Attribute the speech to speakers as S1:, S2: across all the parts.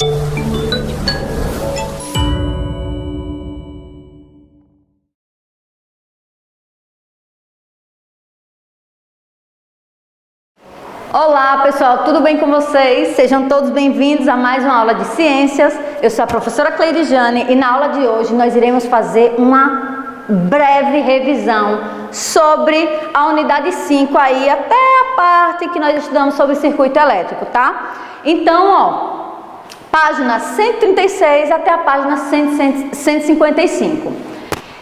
S1: Olá pessoal, tudo bem com vocês? Sejam todos bem-vindos a mais uma aula de ciências. Eu sou a professora Cleirijane e na aula de hoje nós iremos fazer uma breve revisão sobre a unidade 5 aí, até a parte que nós estudamos sobre circuito elétrico, tá? Então, página 136 até a página 155.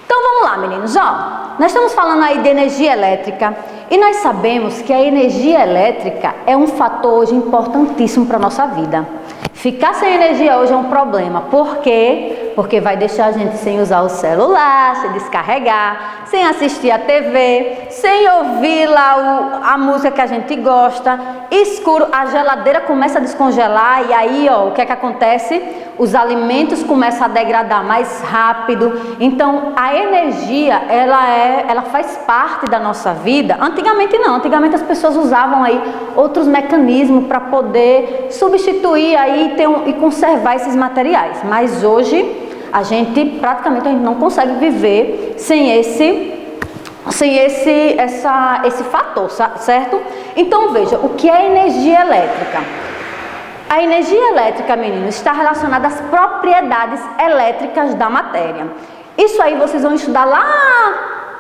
S1: Então vamos lá, meninos, nós estamos falando aí de energia elétrica e nós sabemos que a energia elétrica é um fator hoje importantíssimo para a nossa vida. Ficar sem energia hoje é um problema. Por quê? Porque vai deixar a gente sem usar o celular, sem descarregar, sem assistir a TV, sem ouvir lá a música que a gente gosta, escuro, a geladeira começa a descongelar e aí, o que é que acontece? Os alimentos começam a degradar mais rápido. Então, a energia, ela faz parte da nossa vida. Antigamente não, antigamente as pessoas usavam aí outros mecanismos para poder substituir aí e conservar esses materiais. Mas hoje, praticamente a gente não consegue viver sem esse fator, certo? Então, veja, o que é energia elétrica? A energia elétrica, meninos, está relacionada às propriedades elétricas da matéria. Isso aí vocês vão estudar lá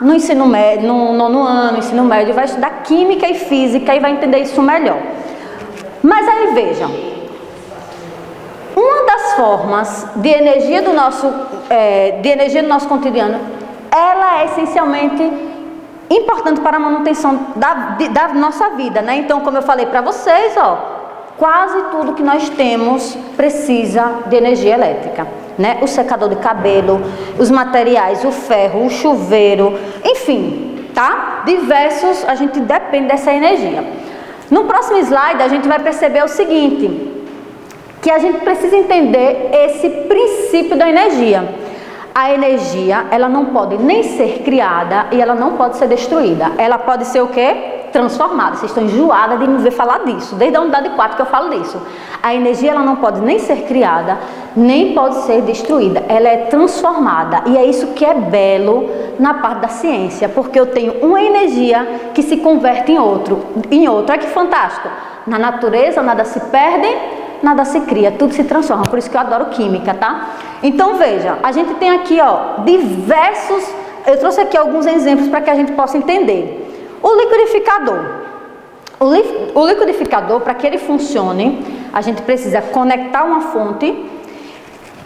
S1: no ensino médio, no nono ano, ensino médio, vai estudar química e física e vai entender isso melhor. Mas aí vejam, uma das formas de energia do nosso cotidiano, ela é essencialmente importante para a manutenção da nossa vida, né? Então, como eu falei para vocês, quase tudo que nós temos precisa de energia elétrica, né? O secador de cabelo, os materiais, o ferro, o chuveiro, enfim, tá? Diversos, a gente depende dessa energia. No próximo slide a gente vai perceber o seguinte, que a gente precisa entender esse princípio da energia. A energia, ela não pode nem ser criada e ela não pode ser destruída. Ela pode ser o quê? Transformada. Vocês estão enjoadas de me ver falar disso, desde a unidade 4 que eu falo disso. A energia, ela não pode nem ser criada, nem pode ser destruída. Ela é transformada. E é isso que é belo na parte da ciência, porque eu tenho uma energia que se converte em outra. Olha que fantástico. Na natureza, nada se perde, nada se cria, tudo se transforma. Por isso que eu adoro química, tá? Então, veja, a gente tem aqui, diversos... Eu trouxe aqui alguns exemplos para que a gente possa entender. O liquidificador. O liquidificador, para que ele funcione, a gente precisa conectar uma fonte.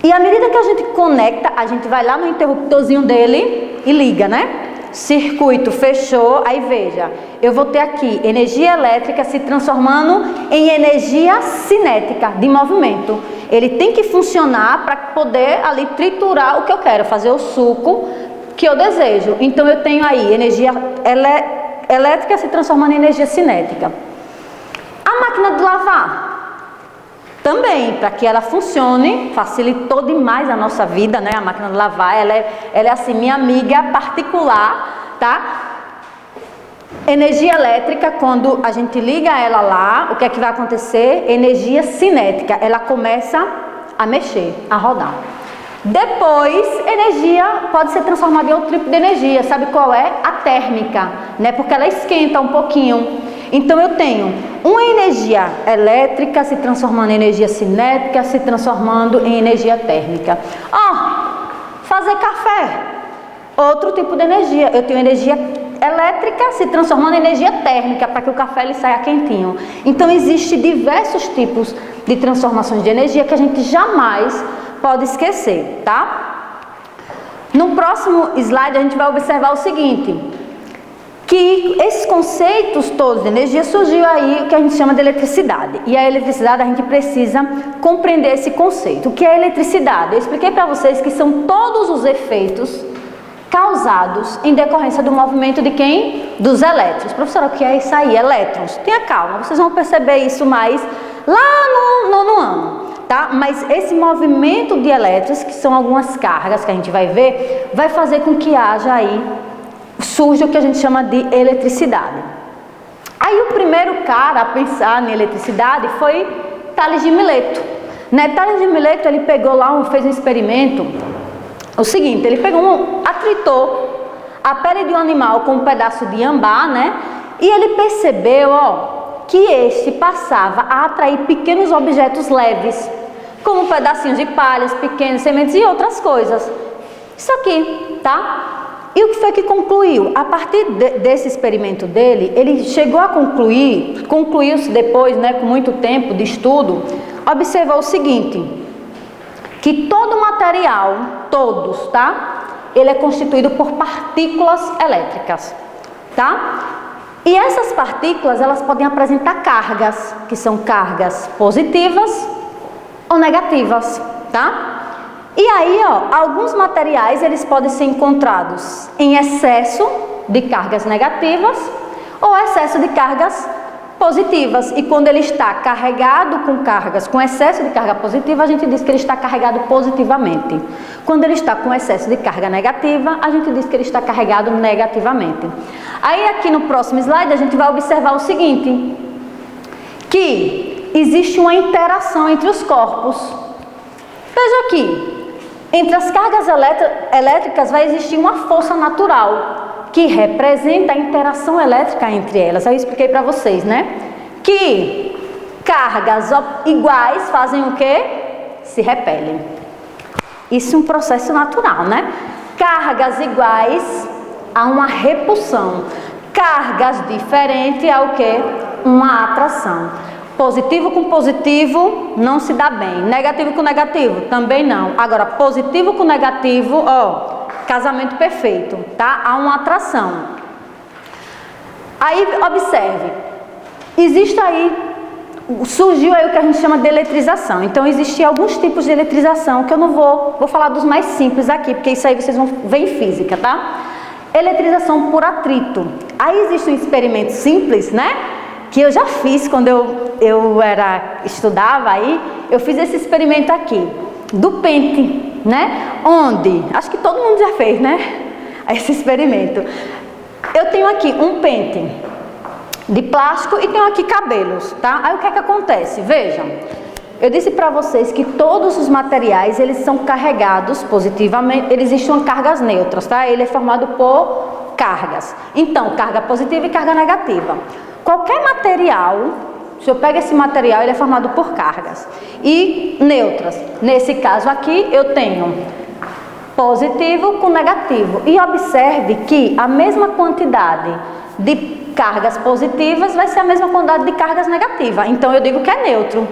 S1: E à medida que a gente conecta, a gente vai lá no interruptorzinho dele e liga, né? Circuito fechou, aí veja, eu vou ter aqui energia elétrica se transformando em energia cinética, de movimento. Ele tem que funcionar para poder ali triturar o que eu quero, fazer o suco que eu desejo. Então eu tenho aí energia elétrica se transformando em energia cinética. A máquina de lavar. Também, para que ela funcione, facilitou demais a nossa vida, né? A máquina de lavar, ela é assim, minha amiga particular, tá? Energia elétrica, quando a gente liga ela lá, o que é que vai acontecer? Energia cinética, ela começa a mexer, a rodar. Depois, energia pode ser transformada em outro tipo de energia, sabe qual é? A térmica, né? Porque ela esquenta um pouquinho. Então eu tenho uma energia elétrica se transformando em energia cinética, se transformando em energia térmica. Fazer café, outro tipo de energia. Eu tenho energia elétrica se transformando em energia térmica para que o café ele saia quentinho. Então existem diversos tipos de transformações de energia que a gente jamais pode esquecer, tá? No próximo slide a gente vai observar o seguinte, que esses conceitos todos de energia surgiu aí o que a gente chama de eletricidade. E a eletricidade a gente precisa compreender esse conceito. O que é eletricidade? Eu expliquei para vocês que são todos os efeitos causados em decorrência do movimento de quem? Dos elétrons. Professora, o que é isso aí? Elétrons. Tenha calma, vocês vão perceber isso mais lá no nono ano. Tá? Mas esse movimento de elétrons, que são algumas cargas que a gente vai ver, vai fazer com que haja aí, surja o que a gente chama de eletricidade. Aí o primeiro cara a pensar em eletricidade foi Tales de Mileto. Netalles de Mileto, ele pegou lá, fez um experimento, o seguinte, ele pegou atritou a pele de um animal com um pedaço de ambá, né? E ele percebeu, que este passava a atrair pequenos objetos leves, como pedacinhos de palhas, pequenas sementes e outras coisas. Isso aqui, tá? E o que foi que concluiu? A partir desse experimento dele, ele chegou a concluiu-se depois, né, com muito tempo de estudo, observou o seguinte, que todo material, todos, tá? Ele é constituído por partículas elétricas, tá? E essas partículas, elas podem apresentar cargas, que são cargas positivas ou negativas, tá? E aí, alguns materiais, eles podem ser encontrados em excesso de cargas negativas ou excesso de cargas positivas. E quando ele está carregado com excesso de carga positiva, a gente diz que ele está carregado positivamente. Quando ele está com excesso de carga negativa, a gente diz que ele está carregado negativamente. Aí aqui no próximo slide a gente vai observar o seguinte, que existe uma interação entre os corpos. Veja aqui, entre as cargas elétricas vai existir uma força natural, que representa a interação elétrica entre elas. Eu expliquei para vocês, né? Que cargas iguais fazem o quê? Se repelem. Isso é um processo natural, né? Cargas iguais há uma repulsão. Cargas diferentes há o quê? Uma atração. Positivo com positivo não se dá bem. Negativo com negativo também não. Agora, positivo com negativo, casamento perfeito, tá? Há uma atração. Aí, observe, surgiu aí o que a gente chama de eletrização. Então, existem alguns tipos de eletrização que eu não vou falar dos mais simples aqui, porque isso aí vocês vão ver em física, tá? Eletrização por atrito. Aí existe um experimento simples, né? Que eu já fiz quando eu estudava aí, eu fiz esse experimento aqui, do pente, né? Onde, acho que todo mundo já fez, né? Esse experimento. Eu tenho aqui um pente de plástico e tenho aqui cabelos, tá? Aí o que é que acontece? Vejam, eu disse para vocês que todos os materiais, eles são carregados positivamente, existem cargas neutras, tá? Ele é formado por cargas. Então, carga positiva e carga negativa. Qualquer material, se eu pego esse material, ele é formado por cargas e neutras. Nesse caso aqui, eu tenho positivo com negativo. E observe que a mesma quantidade de cargas positivas vai ser a mesma quantidade de cargas negativas. Então, eu digo que é neutro.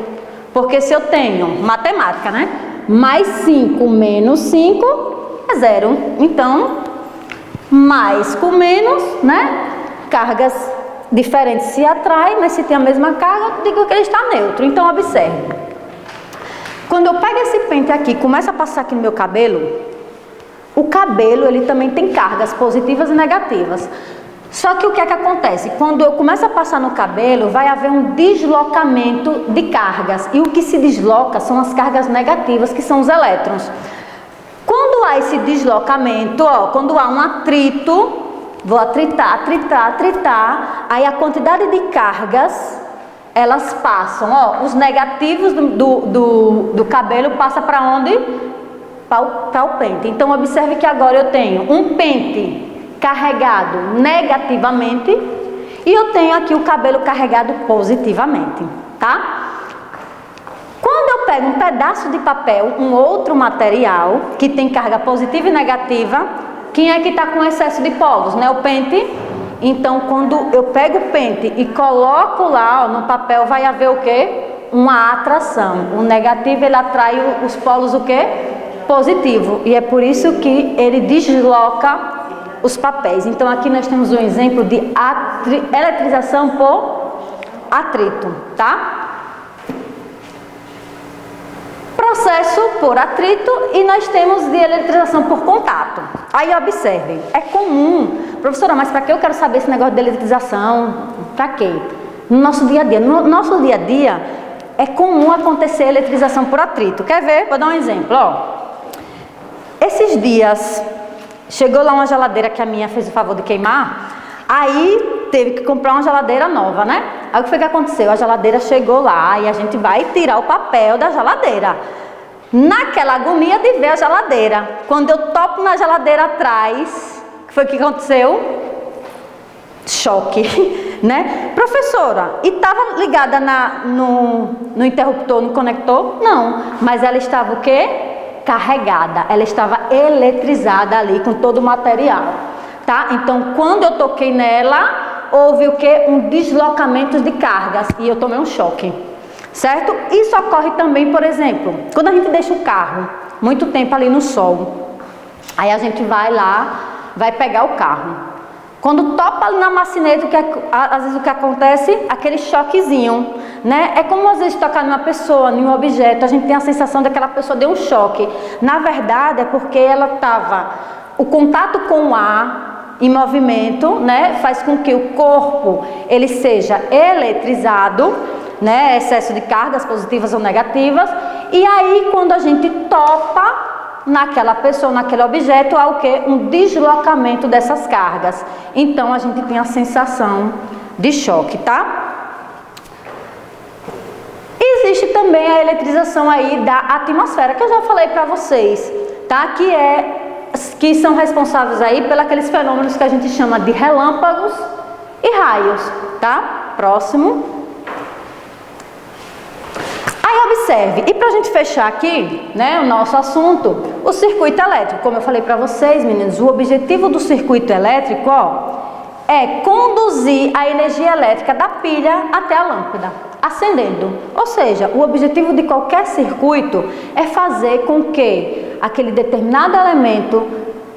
S1: Porque se eu tenho, matemática, né? Mais 5 menos 5 é 0. Então, mais com menos, né? Cargas diferentes se atraem, mas se tem a mesma carga, eu digo que ele está neutro. Então, observe. Quando eu pego esse pente aqui, começo a passar aqui no meu cabelo, o cabelo, ele também tem cargas positivas e negativas. Só que o que é que acontece? Quando eu começo a passar no cabelo, vai haver um deslocamento de cargas. E o que se desloca são as cargas negativas, que são os elétrons. Quando há esse deslocamento, quando há um atrito, vou atritar, aí a quantidade de cargas, elas passam, os negativos do cabelo passam para onde? Para o pente. Então, observe que agora eu tenho um pente carregado negativamente e eu tenho aqui o cabelo carregado positivamente, tá? Quando eu pego um pedaço de papel, um outro material que tem carga positiva e negativa, quem é que está com excesso de polos, né? O pente. Então, quando eu pego o pente e coloco lá no papel, vai haver o quê? Uma atração. O negativo, ele atrai os polos o quê? Positivo. E é por isso que ele desloca os papéis. Então, aqui nós temos um exemplo de eletrização por atrito, tá? Processo por atrito e nós temos de eletrização por contato. Aí observem, é comum, professora, mas para que eu quero saber esse negócio de eletrização? Para quê? No nosso dia a dia. No nosso dia a dia é comum acontecer eletrização por atrito. Quer ver? Vou dar um exemplo, Esses dias chegou lá uma geladeira que a minha fez o favor de queimar, aí teve que comprar uma geladeira nova, né? Aí o que foi que aconteceu? A geladeira chegou lá e a gente vai tirar o papel da geladeira. Naquela agonia de ver a geladeira, quando eu topo na geladeira atrás, o que foi que aconteceu? Choque, né? Professora, e estava ligada no interruptor, no conector? Não, mas ela estava o quê? Carregada, ela estava eletrizada ali com todo o material, tá? Então, quando eu toquei nela, houve o quê? Um deslocamento de cargas e eu tomei um choque, certo? Isso ocorre também, por exemplo, quando a gente deixa o carro muito tempo ali no sol, aí a gente vai lá, vai pegar o carro. Quando topa ali na maçaneta, às vezes o que acontece? Aquele choquezinho, né? É como às vezes tocar numa pessoa, em um objeto, a gente tem a sensação de que aquela pessoa deu um choque. Na verdade é porque ela estava, o contato com o ar em movimento, né? Faz com que o corpo ele seja eletrizado, né? Excesso de cargas positivas ou negativas. E aí quando a gente topa naquela pessoa, naquele objeto, há o quê? Um deslocamento dessas cargas. Então, a gente tem a sensação de choque, tá? Existe também a eletrização aí da atmosfera, que eu já falei para vocês, tá? Que são responsáveis aí pelos aqueles fenômenos que a gente chama de relâmpagos e raios, tá? Próximo. Observe, e para a gente fechar aqui, né, o nosso assunto, o circuito elétrico. Como eu falei para vocês, meninos, o objetivo do circuito elétrico, é conduzir a energia elétrica da pilha até a lâmpada, acendendo. Ou seja, o objetivo de qualquer circuito é fazer com que aquele determinado elemento,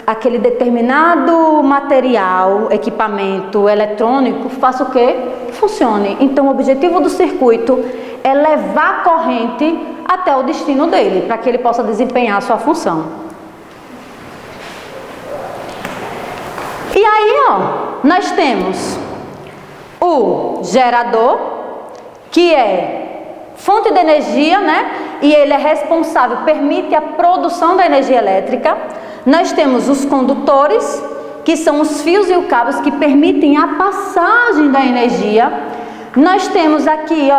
S1: aquele determinado material, equipamento eletrônico, faça o quê? Funcione. Então, o objetivo do circuito é levar a corrente até o destino dele, para que ele possa desempenhar a sua função. E aí, nós temos o gerador, que é fonte de energia, né? E ele é responsável, permite a produção da energia elétrica. Nós temos os condutores, que são os fios e os cabos que permitem a passagem da energia. Nós temos aqui,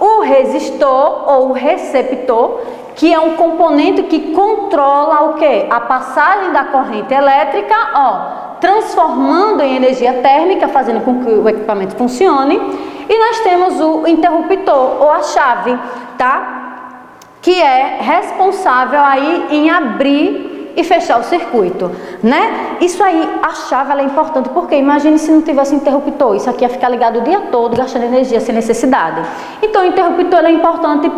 S1: o resistor ou o receptor, que é um componente que controla o quê? A passagem da corrente elétrica, transformando em energia térmica, fazendo com que o equipamento funcione. E nós temos o interruptor ou a chave, tá? Que é responsável aí em abrir e fechar o circuito, né? Isso aí, a chave ela é importante, porque imagine se não tivesse interruptor, isso aqui ia ficar ligado o dia todo, gastando energia sem necessidade. Então, o interruptor é importante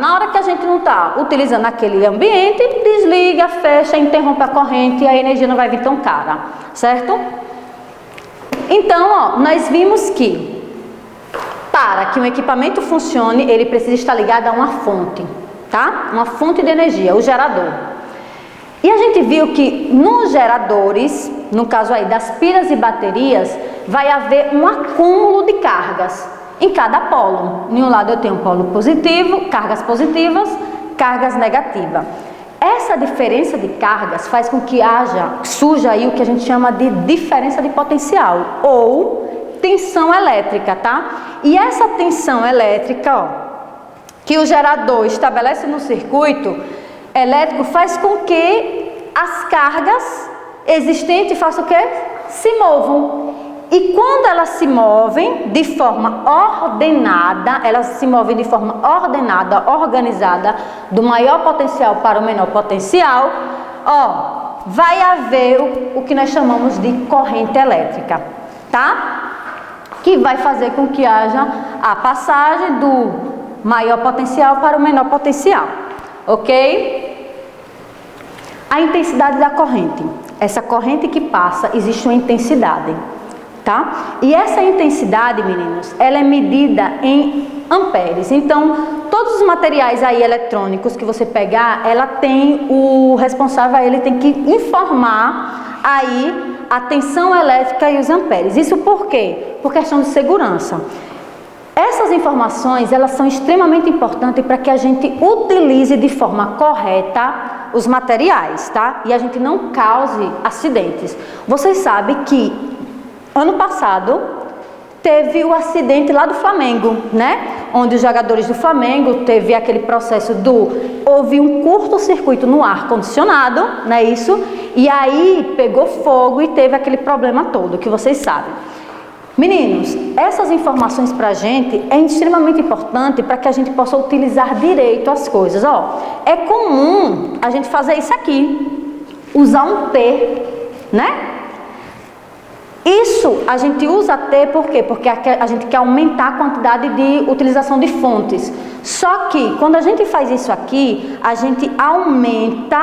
S1: na hora que a gente não está utilizando aquele ambiente, desliga, fecha, interrompe a corrente e a energia não vai vir tão cara, certo? Então, nós vimos que para que um equipamento funcione, ele precisa estar ligado a uma fonte, tá? Uma fonte de energia, o gerador. E a gente viu que nos geradores, no caso aí das pilhas e baterias, vai haver um acúmulo de cargas em cada polo. Em um lado eu tenho um polo positivo, cargas positivas, cargas negativas. Essa diferença de cargas faz com que surja aí o que a gente chama de diferença de potencial ou tensão elétrica, tá? E essa tensão elétrica, que o gerador estabelece no circuito elétrico faz com que as cargas existentes façam o quê? Se movam. E quando elas se movem de forma ordenada, organizada, do maior potencial para o menor potencial, vai haver o que nós chamamos de corrente elétrica, tá? Que vai fazer com que haja a passagem do maior potencial para o menor potencial. Ok? A intensidade da corrente. Essa corrente que passa, existe uma intensidade, tá? E essa intensidade, meninos, ela é medida em amperes. Então, todos os materiais aí eletrônicos que você pegar, ela tem o responsável, ele tem que informar aí a tensão elétrica e os amperes. Isso por quê? Por questão de segurança. Essas informações, elas são extremamente importantes para que a gente utilize de forma correta os materiais, tá? E a gente não cause acidentes. Vocês sabem que ano passado teve o acidente lá do Flamengo, né? Onde os jogadores do Flamengo teve aquele processo houve um curto-circuito no ar-condicionado, não é isso? E aí pegou fogo e teve aquele problema todo, que vocês sabem. Meninos, essas informações pra gente é extremamente importante para que a gente possa utilizar direito as coisas. Ó, é comum a gente fazer isso aqui, usar um T, né? Isso a gente usa T por quê? Porque a gente quer aumentar a quantidade de utilização de fontes. Só que quando a gente faz isso aqui, a gente aumenta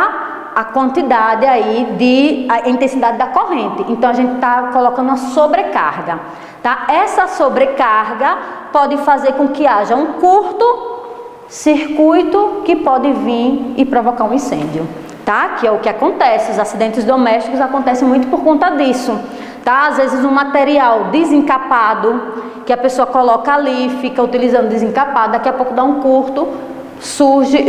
S1: a quantidade aí a intensidade da corrente. Então a gente está colocando uma sobrecarga, tá? Essa sobrecarga pode fazer com que haja um curto-circuito que pode vir e provocar um incêndio, tá? Que é o que acontece. Os acidentes domésticos acontecem muito por conta disso. Tá? Às vezes um material desencapado, que a pessoa coloca ali, fica utilizando desencapado, daqui a pouco dá um curto, surge,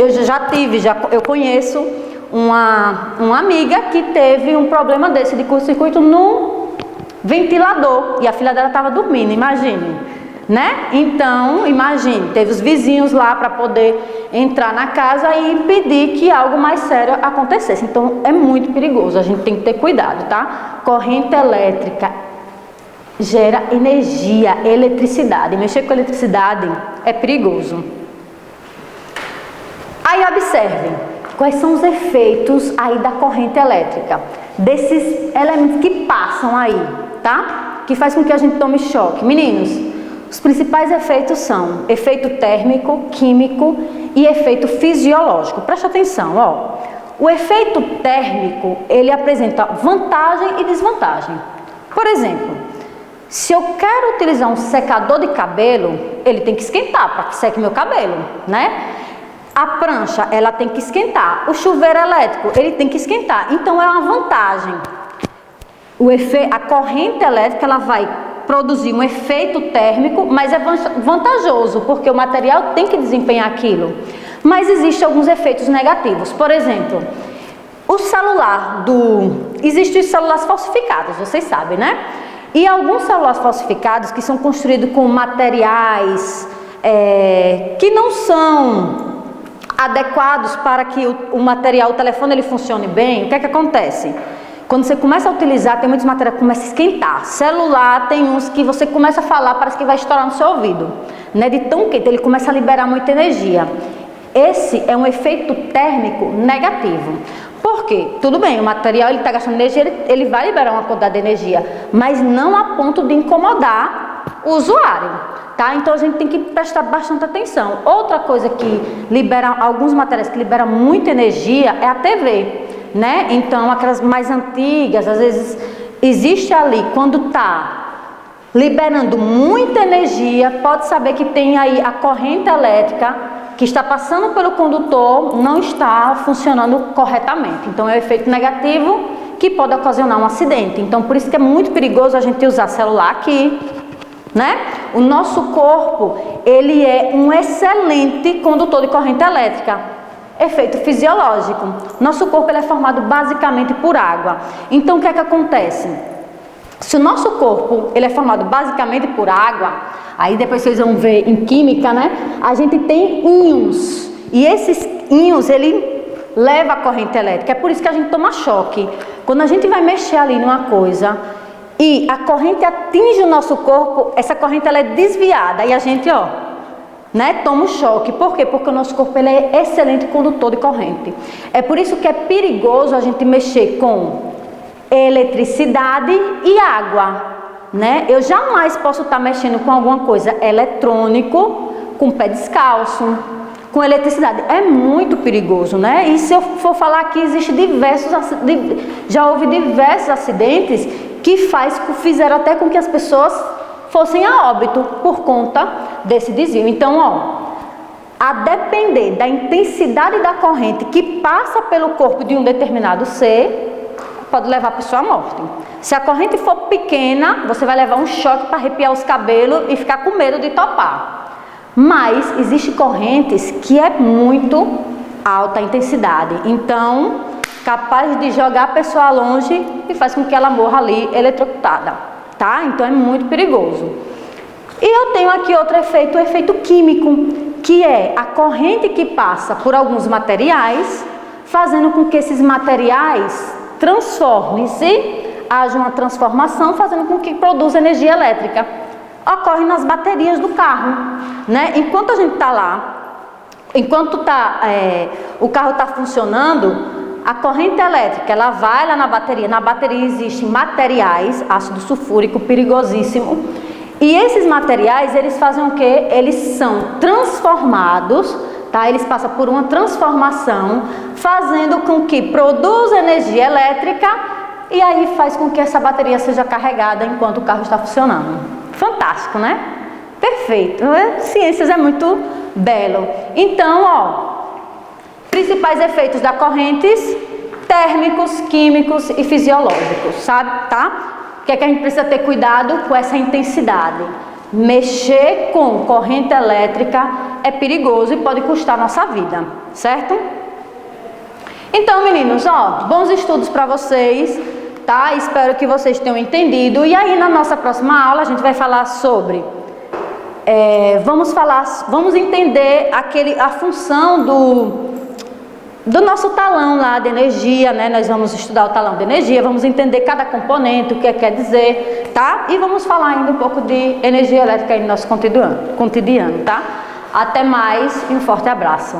S1: eu conheço uma amiga que teve um problema desse, de curto-circuito no ventilador, e a filha dela estava dormindo, imagine, né? Então, imagine, teve os vizinhos lá para poder entrar na casa e impedir que algo mais sério acontecesse. Então, é muito perigoso, a gente tem que ter cuidado, tá? Corrente elétrica gera energia, eletricidade. Mexer com eletricidade é perigoso. Aí, observe, quais são os efeitos aí da corrente elétrica, desses elementos que passam aí, tá? Que faz com que a gente tome choque. Meninos, os principais efeitos são efeito térmico, químico e efeito fisiológico. Preste atenção, ó. O efeito térmico, ele apresenta vantagem e desvantagem. Por exemplo, se eu quero utilizar um secador de cabelo, ele tem que esquentar para que seque meu cabelo, né? A prancha, ela tem que esquentar. O chuveiro elétrico, ele tem que esquentar. Então, é uma vantagem. A corrente elétrica, ela vai produzir um efeito térmico, mas é vantajoso, porque o material tem que desempenhar aquilo. Mas existem alguns efeitos negativos. Por exemplo, o celular existem os celulares falsificados, vocês sabem, né? E alguns celulares falsificados que são construídos com materiais que não são adequados para que o telefone ele funcione bem, o que é que acontece? Quando você começa a utilizar, tem muitos materiais que começam a esquentar. Celular, tem uns que você começa a falar, parece que vai estourar no seu ouvido, né? De tão quente, ele começa a liberar muita energia. Esse é um efeito térmico negativo. Por quê? Tudo bem, o material está gastando energia, ele vai liberar uma quantidade de energia, mas não a ponto de incomodar o usuário, tá? Então a gente tem que prestar bastante atenção. Outra coisa que libera, alguns materiais que liberam muita energia é a TV, né? Então aquelas mais antigas, às vezes existe ali, quando está liberando muita energia, pode saber que tem aí a corrente elétrica que está passando pelo condutor, não está funcionando corretamente. Então é um efeito negativo que pode ocasionar um acidente. Então por isso que é muito perigoso a gente usar celular aqui, né? O nosso corpo, ele é um excelente condutor de corrente elétrica. Efeito fisiológico. Nosso corpo ele é formado basicamente por água. Então o que é que acontece? Se o nosso corpo ele é formado basicamente por água, aí depois vocês vão ver em química, né? A gente tem íons. E esses íons, ele leva a corrente elétrica. É por isso que a gente toma choque. Quando a gente vai mexer ali numa coisa e a corrente atinge o nosso corpo, essa corrente ela é desviada e a gente, ó, né, toma um choque. Por quê? Porque o nosso corpo ele é excelente condutor de corrente. É por isso que é perigoso a gente mexer com eletricidade e água, né? Eu jamais posso estar mexendo com alguma coisa eletrônico, com pé descalço, com eletricidade. É muito perigoso, né? E se eu for falar aqui, já houve diversos acidentes que fizeram até com que as pessoas fossem a óbito por conta desse desvio. Então, ó, a depender da intensidade da corrente que passa pelo corpo de um determinado ser, pode levar a pessoa à morte. Se a corrente for pequena, você vai levar um choque para arrepiar os cabelos e ficar com medo de topar. Mas existem correntes que é muito alta intensidade, então capaz de jogar a pessoa longe e faz com que ela morra ali eletrocutada, tá? Então é muito perigoso. E eu tenho aqui outro efeito, o efeito químico, que é a corrente que passa por alguns materiais, fazendo com que esses materiais transformem-se, haja uma transformação, fazendo com que produza energia elétrica. Ocorre nas baterias do carro, né? Enquanto a gente está lá, enquanto o carro está funcionando, a corrente elétrica, ela vai lá na bateria existem materiais, ácido sulfúrico perigosíssimo, e esses materiais, eles fazem o quê? Eles são transformados, tá? Eles passam por uma transformação, fazendo com que produza energia elétrica, e aí faz com que essa bateria seja carregada enquanto o carro está funcionando. Fantástico, né? Perfeito. Ciências é muito belo. Então, ó, principais efeitos da correntes: térmicos, químicos e fisiológicos, sabe? Tá? O que é que a gente precisa ter cuidado com essa intensidade? Mexer com corrente elétrica é perigoso e pode custar a nossa vida, certo? Então, meninos, ó, bons estudos para vocês, tá? Espero que vocês tenham entendido. E aí, na nossa próxima aula, a gente vai falar sobre... vamos entender a função do nosso talão lá de energia, né? Nós vamos estudar o talão de energia, vamos entender cada componente, o que quer dizer, tá? E vamos falar ainda um pouco de energia elétrica aí no nosso cotidiano, tá? Até mais e um forte abraço.